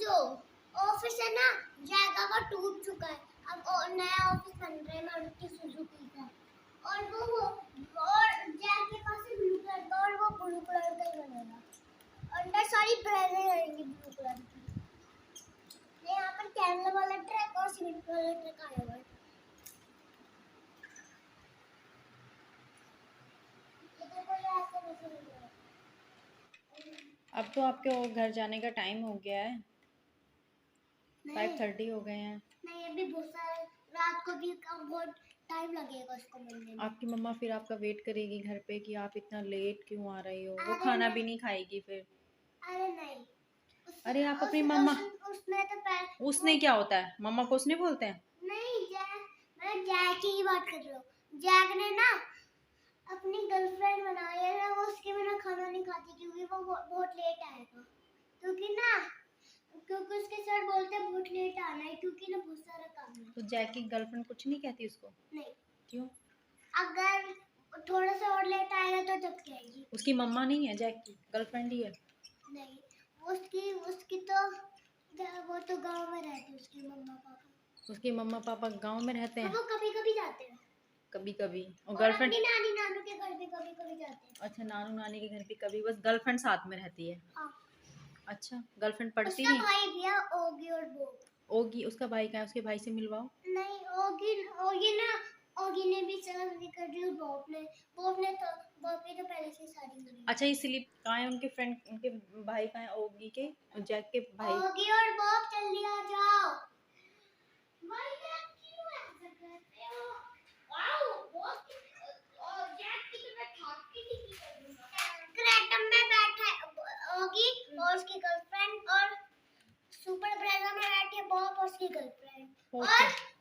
जो ऑफिस है ना जगह का टूट चुका है। अब नया ऑफिस बन रहा है मारुति सुजुकी का, और वो और जैक के पास ब्लू कलर का, और वो ब्लू कलर का ही बनेगा। अंदर सारी ब्रांडें आएंगी ब्लू कलर की। यहाँ पर कैमरा वाला ट्रैक और सीमेंट वाला ट्रैक आया हुआ है। इधर कोई ऐसा नहीं है। अब तो आपके घर जाने का टाइम हो गया है, 5:30 हो गए हैं। नहीं अभी बहुत सारा, रात को भी बहुत टाइम लगेगा उसको मिलने में। आपकी मम्मा फिर आपका वेट करेगी घर पे कि आप इतना लेट क्यों आ रही हो, वो अरे खाना नहीं, भी नहीं खाएगी फिर। अरे नहीं अरे आप अपनी मम्मा, उसने तो उसने क्या होता है, मम्मा को उसने बोलते हैं? नहीं मैं जैक की बात कर रहा हूँ। जैक ने ना अपनी गर्लफ्रेंड बनाई है, वो उसके बिना खाना नहीं खाती क्योंकि वो बहुत लेट आएगा। क्योंकि उसके सर बोलते हैं बहुत लेट आना है क्योंकि ना बहुत सारा काम है। तो जैक की गर्लफ्रेंड कुछ नहीं कहती उसको? नहीं, क्यों? अगर थोड़ा सा और लेट आएगा तो जब कहेगी। उसकी मम्मा नहीं है, जैक की गर्लफ्रेंड ही है? नहीं, उसकी उसकी तो वो तो गांव में रहती है उसकी मम्मा पापा। उसके मम्मा पापा गांव में रहते हैं? वो कभी कभी जाते हैं, कभी कभी। और और गर्लफ्रेंड? अपनी नानी नानू के घर भी कभी कभी जाते हैं। अच्छा, नानू नानी के घर पे कभी, बस गर्लफ्रेंड साथ में रहती है? हाँ। अच्छा, गर्लफ्रेंड पढ़ती उसका नहीं? भाई भी है, ओगी और बोब। ओगी, उसका भाई कहाँ है, उसके भाई से मिलवाओ। नहीं, ओगी ओगी ना, ओगी ने भी शादी कर दी, और बोब ने तो बोब की तो पहले से शादी हो गई। अच्छा, ये स्लिप कहाँ है उनके फ्रेंड, उनके भाई कहाँ है, ओगी के और जैक के भाई? ओगी और बोब जल्दी आ जाओ। भाई आप क्यों ऐसा करते हो? वाओ, बोब और जैक की तो मैं ठाकी नहीं कर दूंगा। क्रैटम में बैठा है ओगी और उसकी गर्लफ्रेंड, और सुपर ब्रेजा में बैठी है बॉब और उसकी गर्लफ्रेंड, और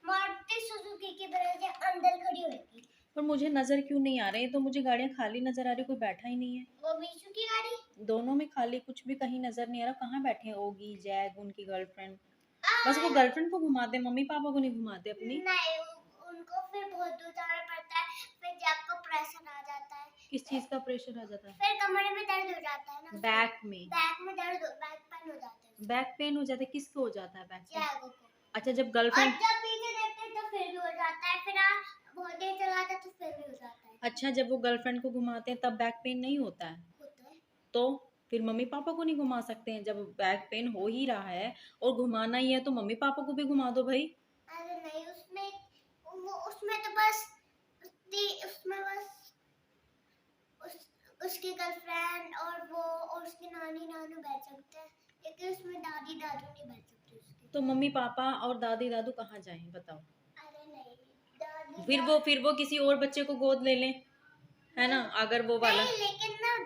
मारुति सुजुकी की ब्रेजा अंदर खड़ी हुई थी। पर मुझे नजर क्यों नहीं आ रहे हैं, तो मुझे गाड़ियाँ खाली नजर आ रही, कोई बैठा ही नहीं है। वो बीचू की गाड़ी, दोनों में खाली, कुछ भी कहीं नजर नहीं आ रहा, कहाँ बैठे हैं ओगी, जैक, उनकी गर्लफ्रेंड? बस वो गर्लफ्रेंड को घुमाते, मम्मी पापा को नहीं घुमाते अपनी? नहीं उनको फिर बहुत दूर जाना पड़ता है, फिर जैक को प्रेशर आ जाता है। किस चीज का प्रेशर आ जाता है? फिर कमरे में दर्द हो जाता है ना, बैक में? बैक में दर्द, बैक पेन हो जाता है। बैक पेन हो जाता है, किसको हो जाता है बैक पेन? जैक को। अच्छा, जब और गर्लफ्रेंड, जब पीछे देखते हैं तो फिर भी हो जाता है, फिर आप बहुत देर चलाते हैं तो फिर भी हो जाता है। अच्छा जब वो गर्लफ्रेंड को घुमाते हैं तब बैक पेन नहीं होता है? होता है। तो फिर मम्मी पापा को नहीं घुमा सकते हैं? जब बैक पेन हो ही रहा है और घुमाना ही है तो मम्मी पापा को भी घुमा दो भाई। अरे नहीं, उसमें तो बस उसमें बस उसकी गर्लफ्रेंड और वो और उसकी नानी नानू बैठ सकते हैं, लेकिन उसमें दादी दादू नहीं बैठ सकते उसके। तो मम्मी पापा और दादी दादू कहाँ जाएं बताओ? अरे नहीं, दादी फिर वो किसी और बच्चे को गोद ले लें, है ना, अगर वो वाला। नहीं, लेकिन ना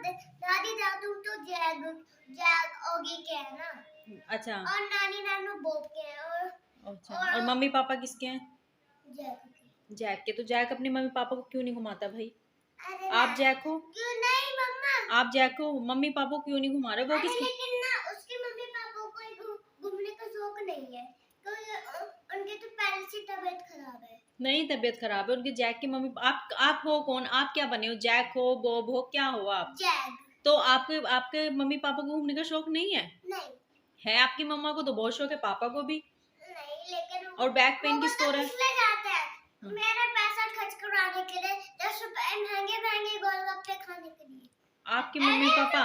दादी दादू तो जैग जैग ओगी के है ना, अच्छा। और नानी नानू बोब के हैं, अच्छा, और मम्मी पापा किसके हैं? जैग के। जैक के। तो जैक अपने मम्मी पापा को क्यों नहीं घुमाता भाई? अरे आप जैक हो, क्यों नहीं मम्मा? आप जैक हो, मम्मी पापा को क्यों नहीं घुमा रहे? वो अरे किसकी? लेकिन ना उसके मम्मी पापा को घूमने का शौक नहीं है, तो उनकी तो पहले से तबीयत खराब है। नहीं, तबीयत खराब है उनके, जैक की मम्मी। आप हो कौन, आप क्या बने हो, जैक हो, बॉब हो, क्या हो आप? जैग। तो आपके आपके मम्मी पापा को घूमने का शौक नहीं है? नहीं है, आपकी मम्मा को तो बहुत शौक है, पापा को भी। नहीं, लेकिन और बैक पेन किसको हो रहा है? इसलिए जाते हैं मेरा पैसा खर्च करवाने के लिए, 10 रुपए महंगे महंगे गोलगप्पे खाने के लिए। आपके मम्मी पापा,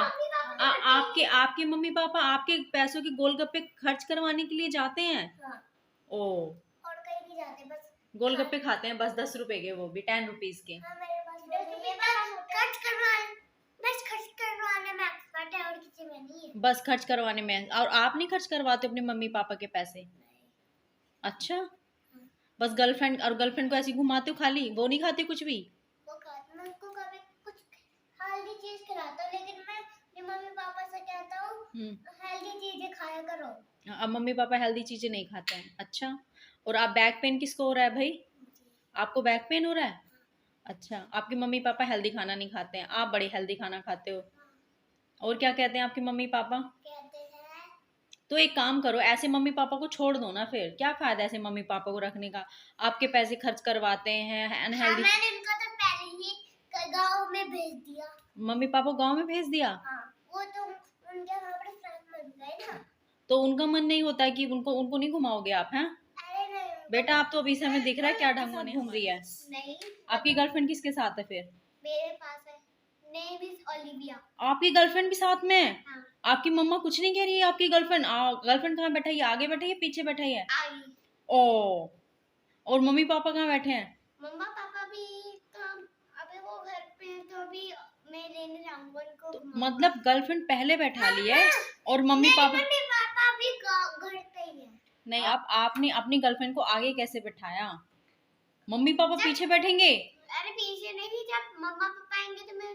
आपके मम्मी पापा आपके पैसों के गोलगप्पे खर्च करवाने के लिए जाते हैं? हाँ। ओ, और कहीं नहीं जाते, बस गोलगप्पे खाते हैं बस 10 रुपए के, वो भी 10 रुपीज के। हाँ, मेरे पास खर्च करवाने में एक्सपर्ट है और किसी में नहीं है। बस खर्च करवाने में, और आप नहीं खर्च करवाते अपने मम्मी पापा के पैसे? अच्छा, बस गर्लफ्रेंड, और गर्लफ्रेंड को ऐसी घुमाते हो खाली, वो नहीं खाते कुछ भी? वो खाते, मैं उसको कभी कुछ हेल्दी चीज खिलाता हूँ, लेकिन मैं अपने मम्मी पापा से कहता हूँ हेल्दी चीजें खाया करो। अब मम्मी पापा हेल्दी चीजें नहीं खाते हैं? अच्छा, और आप बैक पेन किसको हो रहा है भाई? आपको बैक पेन हो रहा है? अच्छा, आपके मम्मी पापा हेल्दी खाना नहीं खाते हैं, आप बड़ी हेल्दी खाना खाते हो। और क्या कहते हैं आपके मम्मी पापा? कहते हैं तो एक काम करो, ऐसे मम्मी पापा को छोड़ दो ना, फिर क्या फायदा ऐसे मम्मी पापा को रखने का? आपके पैसे खर्च करवाते हैं अनहेल्दी। मैंने उनको तो पहले ही गाँव में भेज दिया। मम्मी पापा गांव में भेज दिया? हाँ, वो तो उनके वहाँ पर फ्रेंड बन गए ना। तो उनका मन नहीं होता कि उनको उनको नहीं घुमाओगे आप? हैं अरे नहीं बेटा, आप तो अभी से हमें दिख रहा है क्या ढंग होने घूम रही है। नहीं, आपकी गर्लफ्रेंड किसके साथ है फिर? मेरे पास है, नेम इज ओलिविया। आपकी गर्लफ्रेंड भी साथ में है? हाँ, आपकी मम्मा कुछ नहीं कह रही है? आपकी गर्लफ्रेंड गर्लफ्रेंड कहाँ बैठाई है? आगे बैठाई है, पीछे बैठाई है? आई। ओ, और मम्मी पापा कहाँ बैठे हैं? मम्मा पापा भी तो अभी वो घर पे हैं, तो अभी मैं लेने जाऊंगा उनको। तो मतलब गर्लफ्रेंड पहले बैठा ली है और मम्मी पापा मम्मी पापा भी घर पे ही है। नहीं। आपने अपनी गर्लफ्रेंड को आगे कैसे बैठाया? मम्मी पापा पीछे बैठेंगे? अरे पीछे नहीं, जब मम्मा पापा आएंगे तो मैं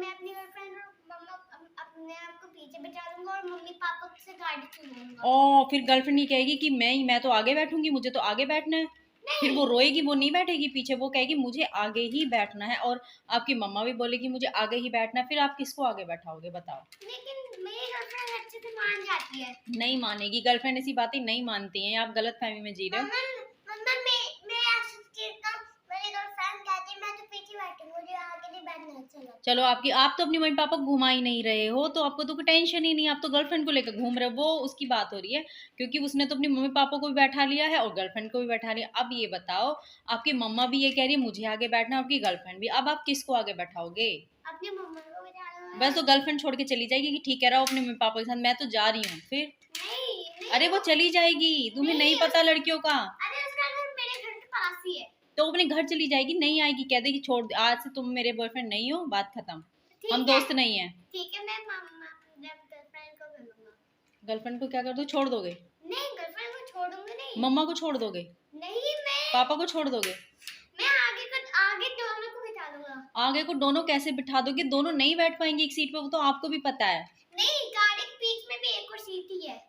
अपनी गर्लफ्रेंड और मम्मा अपने आप को पीछे बैठा दूंगा और मम्मी पापा से गाड़ी चलाऊंगा। ओ, फिर गर्लफ्रेंड ये कहेगी कि मैं तो आगे बैठूंगी, मुझे तो आगे बैठना है। फिर वो रोएगी, वो नहीं बैठेगी पीछे, वो कहेगी मुझे आगे ही बैठना है। और आपकी मम्मा भी बोलेगी मुझे आगे ही बैठना है। फिर आप किसको आगे बैठाओगे बताओ? लेकिन मेरी गर्लफ्रेंड अच्छे से मान जाती है। नहीं मानेगी गर्लफ्रेंड, ऐसी बातें नहीं मानती हैं। आप गलत फहमी में जी रहे हो। मम्मा मैं ऐसे चिढ़ता हूं, मेरी गर्लफ्रेंड कहती है मैं तो पीछे बैठूंगी, मुझे आगे नहीं बैठना। चलो, आप तो अपनी मम्मी पापा को घुमा ही नहीं रहे हो, तो आपको तो कोई टेंशन ही नहीं। आप तो गर्लफ्रेंड को लेकर घूम रहे हो, वो उसकी बात हो रही है, क्योंकि उसने तो अपनी मम्मी पापा को भी बैठा लिया है और गर्लफ्रेंड को भी बैठा लिया। अब ये बताओ, आपकी मम्मा भी ये कह रही है मुझे आगे बैठना है, आपकी गर्लफ्रेंड भी। अब आप किसको आगे बैठाओगे? अपनी मम्मा को बिठा लो। बस तो गर्लफ्रेंड छोड़ के चली जाएगी कि ठीक है रहो अपने मम्मी पापा के साथ, मैं तो जा रही हूँ। फिर नहीं, अरे वो चली जाएगी, तुम्हें नहीं पता लड़कियों का। अरे उसका घर मेरे घर के पास ही है। तो अपने घर चली जाएगी, नहीं आएगी, कह देगी छोड़ आज से तुम मेरे बॉयफ्रेंड नहीं हो, बात खत्म, हम दोस्त नहीं है। ठीक है, मैं मम्मा गर्लफ्रेंड को कर लूंगा। गर्लफ्रेंड को क्या कर दो? छोड़ दोगे? नहीं, गर्लफ्रेंड को छोड़ूंगी नहीं। मम्मा को छोड़ दोगे? नहीं, मैं पापा को छोड़ दोगे? मैं आगे दोनों को बिठा दूंगा। आगे को दोनों कैसे बिठा दोगे? दोनों नहीं बैठ पाएंगे एक सीट पे, वो तो आपको भी पता है। नहीं, गाड़ी के बीच में भी एक और सीट ही है।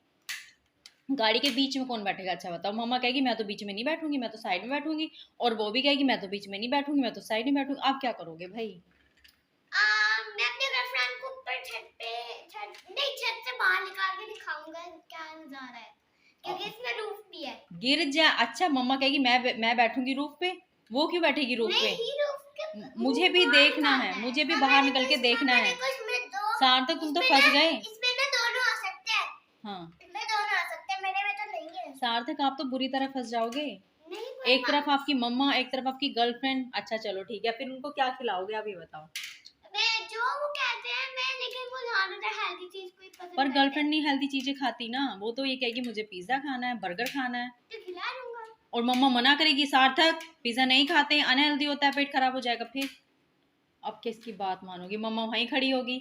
गाड़ी के बीच में कौन बैठेगा? अच्छा बताओ। मम्मा कहेगी मैं तो बीच में नहीं बैठूंगी, मैं तो साइड में बैठूंगी, और वो भी कहेगी मैं तो बीच में नहीं बैठूंगी, मैं तो साइड में बैठूंगी। आप क्या करोगे भाई? मैं अपने गर्लफ्रेंड को ऊपर छत से बाहर निकाल के दिखाऊंगा क्या नजारा है, क्योंकि इसमें रूफ भी है। गिर जा। अच्छा, मम्मा कहेगी मैं बैठूंगी रूफ पे, वो क्यों बैठेगी रूफ पे? नहीं, रूफ के मुझे भी देखना है, मुझे भी बाहर निकल के देखना है। सार्थक तुम तो फंस गए। इसमें ना दोनों आ सकते हैं। हाँ, इसमें दोनों आ सकते हैं, मेरे में तो नहीं है। सार्थक आप तो बुरी तरह फंस जाओगे। नहीं, एक तरफ आपकी मम्मा, एक तरफ आपकी गर्लफ्रेंड। अच्छा चलो ठीक है, फिर उनको क्या खिलाओगे आप ये बताओ? मैं जो वो कहते हैं मैं, लेकिन वो ज्यादातर हेल्दी चीज कोई पसंद पर करते गर्लफ्रेंड नहीं हेल्दी चीजें खाती ना, वो तो ये कहेगी मुझे पिज्जा खाना है, बर्गर खाना है, हैं, तो खिला दूंगा। और मम्मा मना करेगी सार्थक पिज्जा नहीं खाते, अनहेल्दी होता है, पेट खराब हो जाएगा। फिर अब किसकी बात मानोगी? मम्मा वहीं खड़ी होगी,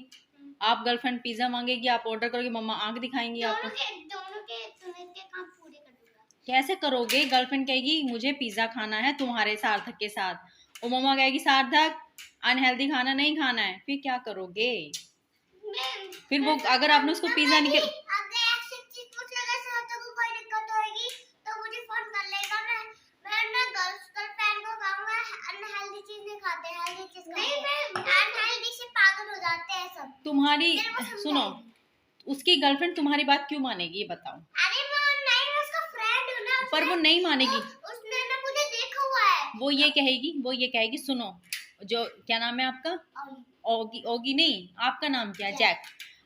आप गर्लफ्रेंड पिज्जा मांगेगी, आप ऑर्डर करोगे, मम्मा आंख दिखाएंगी आपको। दोनों के सुनने के काम पूरे कर दूंगा। कैसे करोगे? गर्लफ्रेंड कहेगी मुझे पिज्जा खाना है तुम्हारे सार्थक के साथ, और मम्मा कहेगी सार्थक अनहेल्दी खाना नहीं खाना है, फिर क्या करोगे? फिर वो अगर आपने उसको पिज्जा नहीं अगर ऐसी चीज पूछेगा सार्थक को कोई दिक्कत होगी तो मुझे फोन कर लेगा। मैं ना गर्लफ्रेंड को कहूंगा अनहेल्दी चीज नहीं खाते, हेल्दी चीज खाते। नहीं, मैं अनहेल्दी से पागल हो जाते हैं सब। तुम्हारी सुनो, उसकी गर्लफ्रेंड तुम्हारी बात क्यों मानेगी ये बताओ? अरे वो नहीं, मैं उसका फ्रेंड हूं ना। पर वो नहीं मानेगी। उसने ना मुझे देखा हुआ है। वो ये कहेगी सुनो, जो क्या नाम है आपका? ओगी। ओगी नहीं, आपका नाम क्या है? जैक।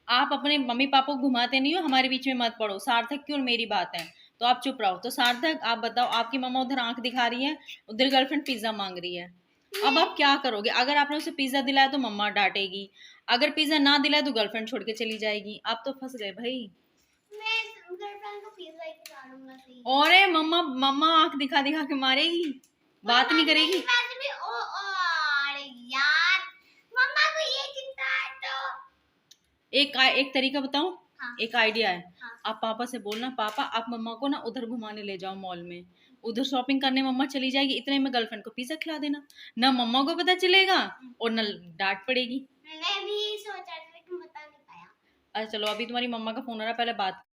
आप अपने मम्मी पापा को घुमाते नहीं हो, हमारे बीच में मत पड़ो। सार्थक क्यों मेरी बात है तो आप चुप रहो। तो सार्थक आप बताओ, आपकी मम्मा उधर आंख दिखा रही है, उधर गर्लफ्रेंड पिज्जा मांग रही है, अब आप क्या करोगे? अगर आपने उसे पिज्जा दिलाया तो मम्मा डांटेगी, अगर पिज्जा ना दिलाया तो गर्लफ्रेंड छोड़ के चली जाएगी। आप तो फंस गए भाई। मैं गर्लफ्रेंड को पिज्जा ही खिला दूंगा। सही। और मम्मा आंख दिखा दिखा के मारेगी, बात नहीं करेगी। वैसे भी अरे यार, मम्मा को ये चिंता है तो एक तरीका बताऊं? हाँ। एक आइडिया है। हाँ। आप पापा से बोलना पापा आप मम्मा को ना उधर घुमाने ले जाओ मॉल में, उधर शॉपिंग करने मम्मा चली जाएगी, इतने में गर्लफ्रेंड को पिज्जा खिला देना, ना मम्मा को पता चलेगा और ना डांट पड़ेगी। मैं भी यही सोच रहा था लेकिन बता नहीं पाया। अच्छा चलो, अभी तुम्हारी मम्मा का फोन आ रहा है, पहले बात